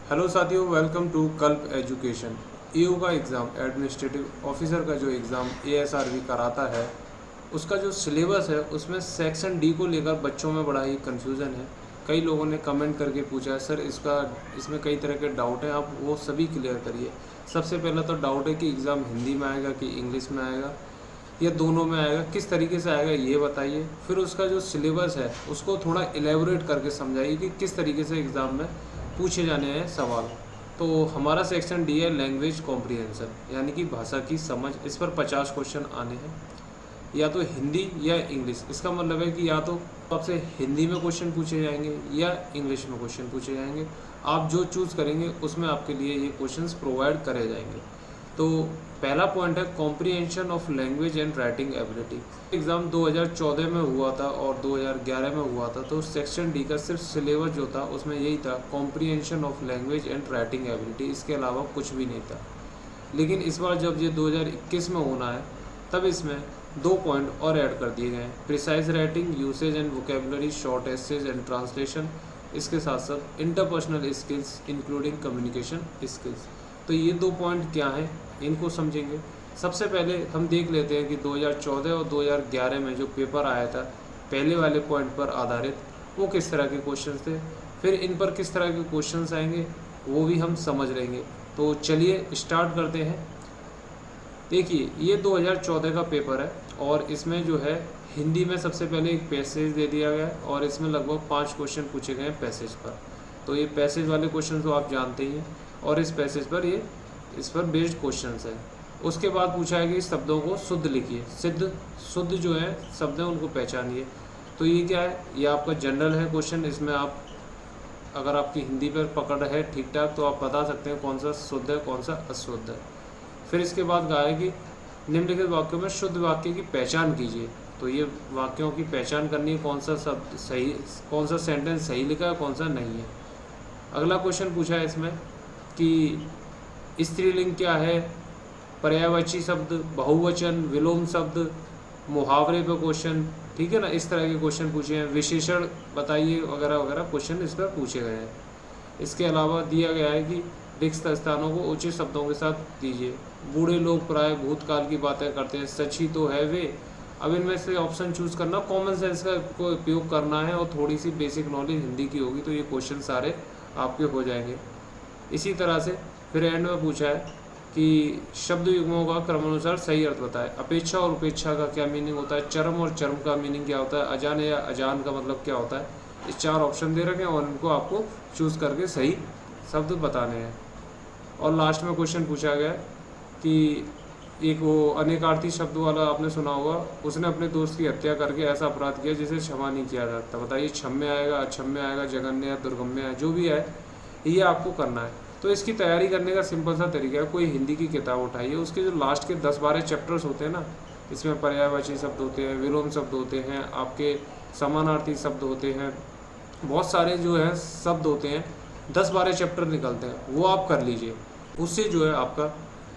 Hello साथियों, welcome to कल्प education. EO का एग्ज़ाम, एडमिनिस्ट्रेटिव ऑफिसर का जो एग्ज़ाम एएसआरबी कराता है, उसका जो सिलेबस है उसमें सेक्शन डी को लेकर बच्चों में बड़ा ही कन्फ्यूज़न है। कई लोगों ने कमेंट करके पूछा है, सर इसमें कई तरह के डाउट हैं, आप वो सभी क्लियर करिए। सबसे पहला तो डाउट है कि एग्ज़ाम हिंदी में आएगा कि इंग्लिश में आएगा या दोनों में आएगा, किस तरीके से आएगा ये बताइए। फिर उसका जो सिलेबस है उसको थोड़ा एलेबोरेट करके समझाइए कि किस तरीके से एग्ज़ाम में पूछे जाने हैं सवाल। तो हमारा सेक्शन डी है लैंग्वेज कॉम्प्रिहेंशन, यानी कि भाषा की समझ। इस पर 50 क्वेश्चन आने हैं, या तो हिंदी या इंग्लिश। इसका मतलब है कि या तो आपसे हिंदी में क्वेश्चन पूछे जाएंगे या इंग्लिश में क्वेश्चन पूछे जाएंगे। आप जो चूज़ करेंगे उसमें आपके लिए ये क्वेश्चंस प्रोवाइड करे जाएंगे। तो पहला पॉइंट है comprehension of language and writing ability. Exam 2014 में हुआ था और 2011 में हुआ था। तो सेक्शन डी का सिर्फ सिलेबस जो था उसमें यही था, comprehension of language and writing ability, इसके अलावा कुछ भी नहीं था। लेकिन इस बार जब ये 2021 में होना है तब इसमें 2 पॉइंट और ऐड कर दिए गए हैं, precise writing, usage and vocabulary, short essays and translation. इसके साथ साथ interpersonal skills including communication skills. तो ये 2 पॉइंट क्या हैं, इनको समझेंगे। सबसे पहले हम देख लेते हैं कि 2014 और 2011 में जो पेपर आया था, पहले वाले पॉइंट पर आधारित वो किस तरह के क्वेश्चंस थे, फिर इन पर किस तरह के क्वेश्चंस आएंगे वो भी हम समझ लेंगे। तो चलिए स्टार्ट करते हैं। देखिए, ये 2014 का पेपर है और इसमें जो है हिंदी में सबसे पहले एक पैसेज दे दिया गया है और इसमें लगभग 5 क्वेश्चन पूछे गए हैं पैसेज पर। तो ये पैसेज वाले क्वेश्चन तो आप जानते ही हैं और इस पैसेज पर इस पर बेस्ड क्वेश्चंस है। उसके बाद पूछा है कि शब्दों को शुद्ध लिखिए। शुद्ध जो है शब्द हैं उनको पहचानिए। तो ये क्या है, ये आपका जनरल है क्वेश्चन। इसमें आप अगर आपकी हिंदी पर पकड़ है ठीक ठाक तो आप बता सकते हैं कौन सा शुद्ध है कौन सा अशुद्ध है। फिर इसके बाद कहा है कि निम्नलिखित वाक्यों में शुद्ध वाक्य की पहचान कीजिए। तो ये वाक्यों की पहचान करनी है, कौन सा शब्द सही, कौन सा सेंटेंस सही लिखा है कौन सा नहीं है। अगला क्वेश्चन पूछा है इसमें कि स्त्रीलिंग क्या है, पर्यायवाची शब्द, बहुवचन, विलोम शब्द, मुहावरे पे क्वेश्चन, ठीक है ना। इस तरह के क्वेश्चन पूछे हैं। विशेषण बताइए वगैरह वगैरह क्वेश्चन इस पर पूछे गए हैं। इसके अलावा दिया गया है कि रिक्त स्थानों को उचित शब्दों के साथ दीजिए। बूढ़े लोग प्राय भूतकाल की बातें करते हैं, सच ही तो है वे। अब इनमें से ऑप्शन चूज़ करना, कॉमन सेंस का को उपयोग करना है और थोड़ी सी बेसिक नॉलेज हिंदी की होगी तो ये क्वेश्चन सारे आपके हो जाएंगे। इसी तरह से फिर एंड में पूछा है कि शब्द युग्मों का क्रमानुसार सही अर्थ बताएं। अपेक्षा और उपेक्षा का क्या मीनिंग होता है, चरम और चरम का मीनिंग क्या होता है, अजान या अजान का मतलब क्या होता है। इस 4 ऑप्शन दे रखे हैं और इनको आपको चूज़ करके सही शब्द बताने हैं। और लास्ट में क्वेश्चन पूछा गया कि एक वो अनेकार्थी शब्द वाला आपने सुना होगा, उसने अपने दोस्त की हत्या करके ऐसा अपराध किया जिसे क्षमा नहीं किया जाता। बताइए क्षम्य आएगा, अक्षम्य आएगा, जघन्य या दुर्गम्य है, जो भी है ये आपको करना है। तो इसकी तैयारी करने का सिंपल सा तरीका है, कोई हिंदी की किताब उठाइए, उसके जो लास्ट के 10-12 चैप्टर्स होते हैं ना, इसमें पर्यायवाची शब्द होते हैं, विलोम शब्द होते हैं, आपके समानार्थी शब्द होते हैं, बहुत सारे जो है शब्द होते हैं, 10-12 चैप्टर निकलते हैं, वो आप कर लीजिए। उससे जो है आपका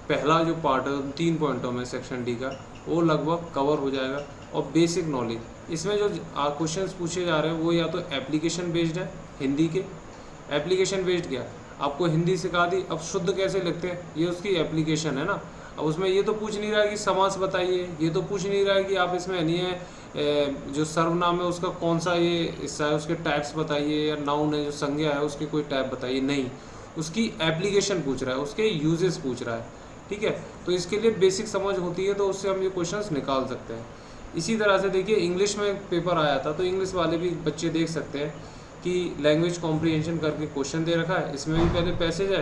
पहला जो पार्ट है 3 पॉइंटों में सेक्शन डी का, वो लगभग कवर हो जाएगा। और बेसिक नॉलेज इसमें जो क्वेश्चंस पूछे जा रहे हैं वो या तो एप्लीकेशन बेस्ड है, हिंदी के एप्लीकेशन बेस्ड क्या, आपको हिंदी सिखा दी, अब शुद्ध कैसे लिखते हैं ये उसकी एप्लीकेशन है ना। अब उसमें ये तो पूछ नहीं रहा है कि समास बताइए, ये तो पूछ नहीं रहा है कि आप इसमें नहीं है जो सर्वनाम है उसका कौन सा ये हिस्सा है, उसके टाइप्स बताइए, या नाउन है जो संज्ञा है उसके कोई टाइप बताइए, नहीं, उसकी एप्लीकेशन पूछ रहा है, उसके यूजेस पूछ रहा है, ठीक है। तो इसके लिए बेसिक समझ होती है तो उससे हम ये क्वेश्चंस निकाल सकते हैं। इसी तरह से देखिए इंग्लिश में पेपर आया था तो इंग्लिश वाले भी बच्चे देख सकते हैं कि लैंग्वेज कॉम्प्रिहेंशन करके क्वेश्चन दे रखा है। इसमें भी पहले पैसेज है,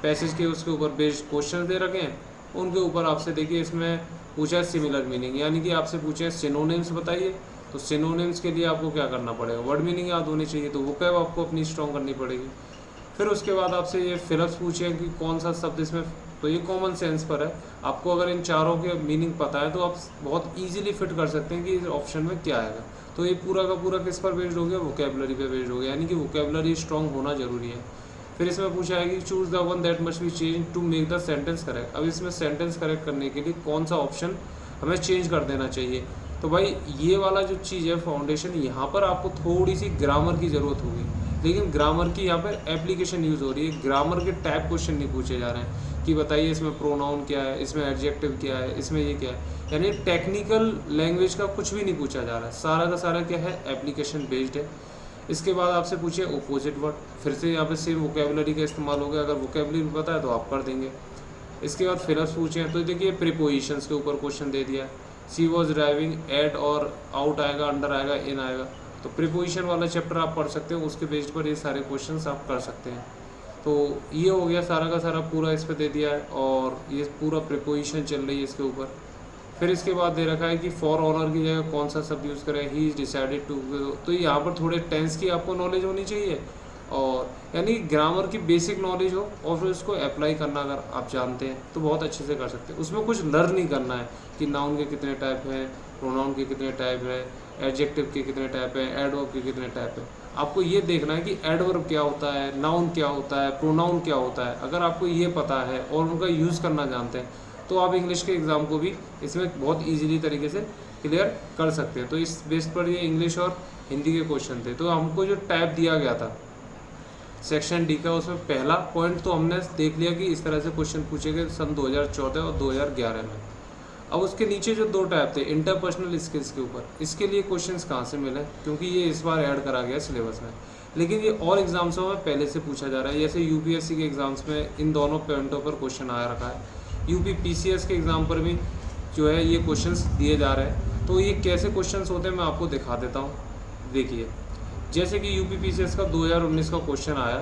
पैसेज के उसके ऊपर बेस्ड क्वेश्चन दे रखे हैं, उनके ऊपर आपसे देखिए इसमें पूछा है सिमिलर मीनिंग, यानी कि आपसे पूछे है सिनोनिम्स बताइए। तो सिनोनिम्स के लिए आपको क्या करना पड़ेगा, वर्ड मीनिंग याद होनी चाहिए, तो वोकैब आपको अपनी स्ट्रॉन्ग करनी पड़ेगी। फिर उसके बाद आपसे ये फिलअप्स पूछे हैं कि कौन सा शब्द इसमें, तो ये कॉमन सेंस पर है। आपको अगर इन चारों के मीनिंग पता है तो आप बहुत ईजिली फिट कर सकते हैं कि इस ऑप्शन में क्या आएगा। तो ये पूरा का पूरा किस पर बेस्ड हो गया, वोकेबलरी पे बेस्ड हो गया, यानी कि वोकेबलरी स्ट्रॉन्ग होना जरूरी है। फिर इसमें पूछा है कि choose the one that must be change to make the sentence correct. अब इसमें सेंटेंस करेक्ट करने के लिए कौन सा ऑप्शन हमें चेंज कर देना चाहिए। तो भाई ये वाला जो चीज़ है फाउंडेशन, यहाँ पर आपको थोड़ी सी ग्रामर की ज़रूरत होगी। लेकिन ग्रामर की यहाँ पर एप्लीकेशन यूज़ हो रही है। ग्रामर के टाइप क्वेश्चन नहीं पूछे जा रहे हैं कि बताइए इसमें प्रोनाउन क्या है, इसमें एडजेक्टिव क्या है, इसमें ये क्या है, यानी टेक्निकल लैंग्वेज का कुछ भी नहीं पूछा जा रहा है। सारा का सारा क्या है, एप्लीकेशन बेस्ड है। इसके बाद आपसे पूछे अपोजिट वर्ड, फिर से यहाँ पे सेम वोकेबलरी का इस्तेमाल हो गया। अगर वोकेबलरी पता है तो आप कर देंगे। इसके बाद फिलअप्स पूछे हैं तो देखिए प्रीपोजिशंस के ऊपर क्वेश्चन दे दिया। सी वॉज ड्राइविंग, एट और आउट आएगा, अंडर आएगा, इन आएगा। तो प्रीपोजिशन वाला चैप्टर आप पढ़ सकते हो, उसके बेस्ड पर ये सारे क्वेश्चन आप कर सकते हैं। तो ये हो गया सारा का सारा पूरा इस पर दे दिया है, और ये पूरा प्रीपोजिशन चल रही है इसके ऊपर। फिर इसके बाद दे रखा है कि फॉर ऑनर की जगह कौन सा शब्द यूज़ करें, ही इज डिसाइडेड टू। तो यहाँ पर थोड़े टेंस की आपको नॉलेज होनी चाहिए, और यानी ग्रामर की बेसिक नॉलेज हो, और फिर उसको अप्लाई करना अगर आप जानते हैं तो बहुत अच्छे से कर सकते हैं। उसमें कुछ लर्न नहीं करना है कि नाउन के कितने टाइप हैं, प्रोनाउन के कितने टाइप है, एडजेक्टिव के कितने टाइप है, एडवर्ब के कितने टाइप है। आपको ये देखना है कि एडवर्ब क्या होता है, नाउन क्या होता है, प्रोनाउन क्या होता है। अगर आपको ये पता है और उनका यूज़ करना जानते हैं तो आप इंग्लिश के एग्ज़ाम को भी इसमें बहुत ईजीली तरीके से क्लियर कर सकते हैं। तो इस बेस पर ये इंग्लिश और हिंदी के क्वेश्चन थे। तो हमको जो टाइप दिया गया था सेक्शन डी का, उसमें पहला पॉइंट तो हमने देख लिया कि इस तरह से क्वेश्चन पूछे गए सन 2014 और 2011 में। अब उसके नीचे जो दो टाइप थे इंटरपर्सनल स्किल्स के ऊपर, इसके लिए क्वेश्चंस कहाँ से मिले, क्योंकि ये इस बार ऐड करा गया सिलेबस में, लेकिन ये और एग्जाम्सों में पहले से पूछा जा रहा है। जैसे यूपीएससी के एग्ज़ाम्स में इन दोनों पॉइंटों पर क्वेश्चन आ रखा है, यूपी पीसीएस के एग्ज़ाम पर भी जो है ये क्वेश्चंस दिए जा रहे हैं। तो ये कैसे क्वेश्चंस होते हैं मैं आपको दिखा देता हूँ। देखिए, जैसे कि यूपी पीसीएस का 2019 का क्वेश्चन आया,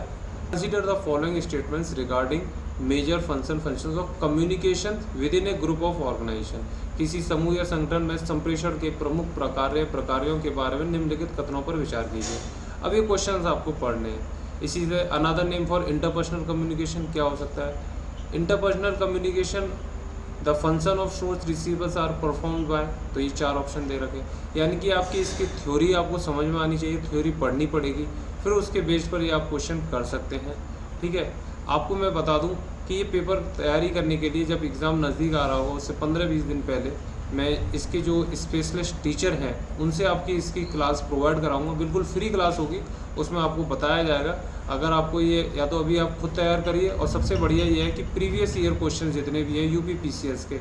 consider the following statements regarding major functions of communication within a group of organization. किसी समूह या संगठन में संप्रेषण के प्रमुख प्रकारों के बारे में निम्नलिखित कथनों पर विचार कीजिए। अब ये क्वेश्चंस आपको पढ़ने हैं। इसी से another name for interpersonal communication क्या हो सकता है, interpersonal communication the function of source receivers are performed by. तो ये 4 ऑप्शन दे रखे, यानी कि आपकी इसकी थ्योरी आपको समझ में आनी चाहिए, थ्योरी पढ़नी पड़ेगी, फिर उसके बेस पर ये आप क्वेश्चन कर सकते हैं। ठीक है, आपको मैं बता दूं कि ये पेपर तैयारी करने के लिए जब एग्ज़ाम नज़दीक आ रहा होगा उससे 15-20 दिन पहले मैं इसके जो स्पेशलिस्ट टीचर हैं उनसे आपकी इसकी क्लास प्रोवाइड कराऊंगा। बिल्कुल फ्री क्लास होगी, उसमें आपको बताया जाएगा। अगर आपको ये, या तो अभी आप खुद तैयार करिए, और सबसे बढ़िया ये है कि प्रीवियस ईयर क्वेश्चन जितने भी हैं यूपी पीसीएस के,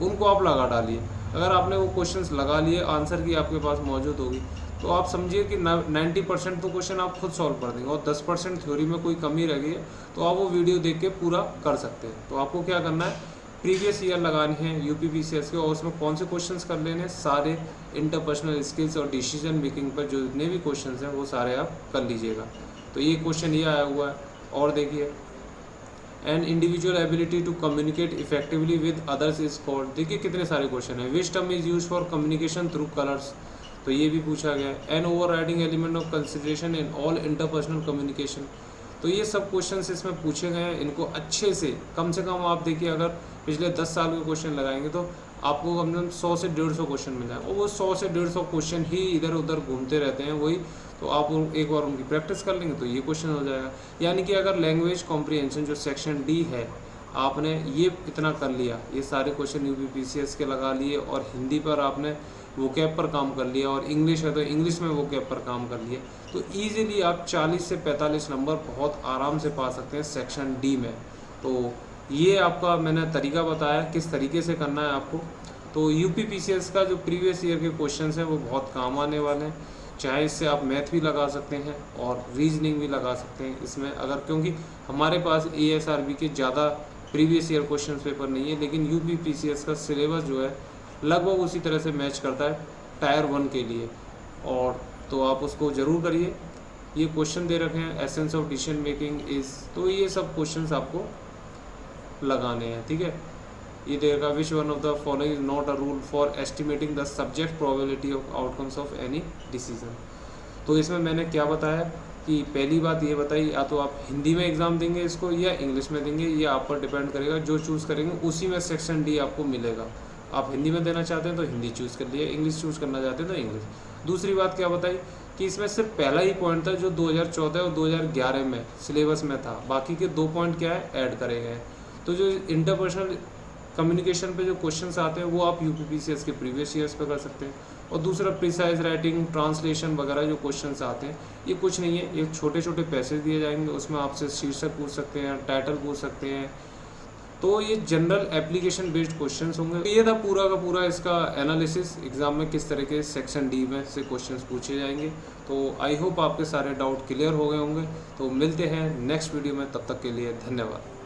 उनको आप लगा डालिए। अगर आपने वो क्वेश्चंस लगा लिए, आंसर की आपके पास मौजूद होगी, तो आप समझिए कि 90% तो क्वेश्चन आप खुद सॉल्व कर देंगे, और 10% थ्योरी में कोई कमी रह गई है तो आप वो वीडियो देख के पूरा कर सकते हैं। तो आपको क्या करना है, प्रीवियस ईयर लगानी है यूपी पीसीएस के, और उसमें कौन से क्वेश्चंस कर लेने हैं, सारे इंटरपर्सनल स्किल्स और डिसीजन मेकिंग पर जो जितने भी क्वेश्चंस हैं वो सारे आप कर लीजिएगा। तो ये क्वेश्चन ये आया हुआ है। और देखिए, an individual ability to communicate effectively with others is called. देखिए कितने सारे क्वेश्चन हैं। Which term is use for communication through colours, तो ये भी पूछा गया है। An overriding element of consideration in all interpersonal communication. तो ये सब क्वेश्चंस इसमें पूछे गए हैं। इनको अच्छे से कम आप देखिए, अगर पिछले 10 साल के क्वेश्चन लगाएंगे तो आपको कम से कम 100 से 150 क्वेश्चन मिल जाए, और वो 100 से 150 क्वेश्चन ही इधर उधर घूमते रहते हैं वही। तो आप एक बार उनकी प्रैक्टिस कर लेंगे तो ये क्वेश्चन हो जाएगा। यानी कि अगर लैंग्वेज कॉम्प्रिहेंशन जो सेक्शन डी है, आपने ये इतना कर लिया, ये सारे क्वेश्चन यूपी पीसीएस के लगा लिए, और हिंदी पर आपने वोकैब पर काम कर लिया, और इंग्लिश है तो इंग्लिश में वोकैब पर काम कर लिया, तो ईजिली आप 40 से 45 नंबर बहुत आराम से पा सकते हैं सेक्शन डी में। तो ये आपका मैंने तरीका बताया किस तरीके से करना है आपको। तो यूपी पीसीएस का जो प्रीवियस ईयर के क्वेश्चंस हैं वो बहुत काम आने वाले हैं। चाहे इससे आप मैथ भी लगा सकते हैं और रीजनिंग भी लगा सकते हैं इसमें, अगर क्योंकि हमारे पास एएसआरबी के ज़्यादा प्रीवियस ईयर क्वेश्चन पेपर नहीं है, लेकिन यूपी पीसीएस का सिलेबस जो है लगभग उसी तरह से मैच करता है टायर 1 के लिए। और तो आप उसको ज़रूर करिए। ये क्वेश्चन दे रखे हैं, essence of decision making is, तो ये सब क्वेश्चंस आपको लगाने हैं। ठीक है, ये देगा which one of the following is not a rule for estimating the subject probability of outcomes of any decision. तो इसमें मैंने क्या बताया कि पहली बात ये बताई, या तो आप हिंदी में एग्ज़ाम देंगे इसको या इंग्लिश में देंगे, ये आप पर डिपेंड करेगा। जो चूज़ करेंगे उसी में सेक्शन डी आपको मिलेगा। आप हिंदी में देना चाहते हैं तो हिंदी चूज़ कर लिए, इंग्लिश चूज़ करना चाहते हैं तो इंग्लिश। दूसरी बात क्या बताई कि इसमें सिर्फ पहला ही पॉइंट था जो 2014 और 2011 में सिलेबस में था, बाकी के 2 पॉइंट क्या है ऐड करे गए। तो जो इंटरपर्सनल कम्युनिकेशन पे जो क्वेश्चंस आते हैं वो आप यूपी पीसीएस के प्रीवियस ईयर्स पे कर सकते हैं। और दूसरा प्रिसाइज राइटिंग, ट्रांसलेशन वगैरह जो क्वेश्चंस आते हैं, ये कुछ नहीं है, ये छोटे छोटे पैसेज दिए जाएंगे, उसमें आपसे शीर्षक पूछ सकते हैं, टाइटल पूछ सकते हैं। तो ये जनरल एप्लीकेशन बेस्ड क्वेश्चंस होंगे। तो ये था पूरा का पूरा इसका एनालिसिस, एग्जाम में किस तरह के सेक्शन डी में से क्वेश्चंस पूछे जाएंगे। तो आई होप आपके सारे डाउट क्लियर हो गए होंगे। तो मिलते हैं नेक्स्ट वीडियो में, तब तक के लिए धन्यवाद।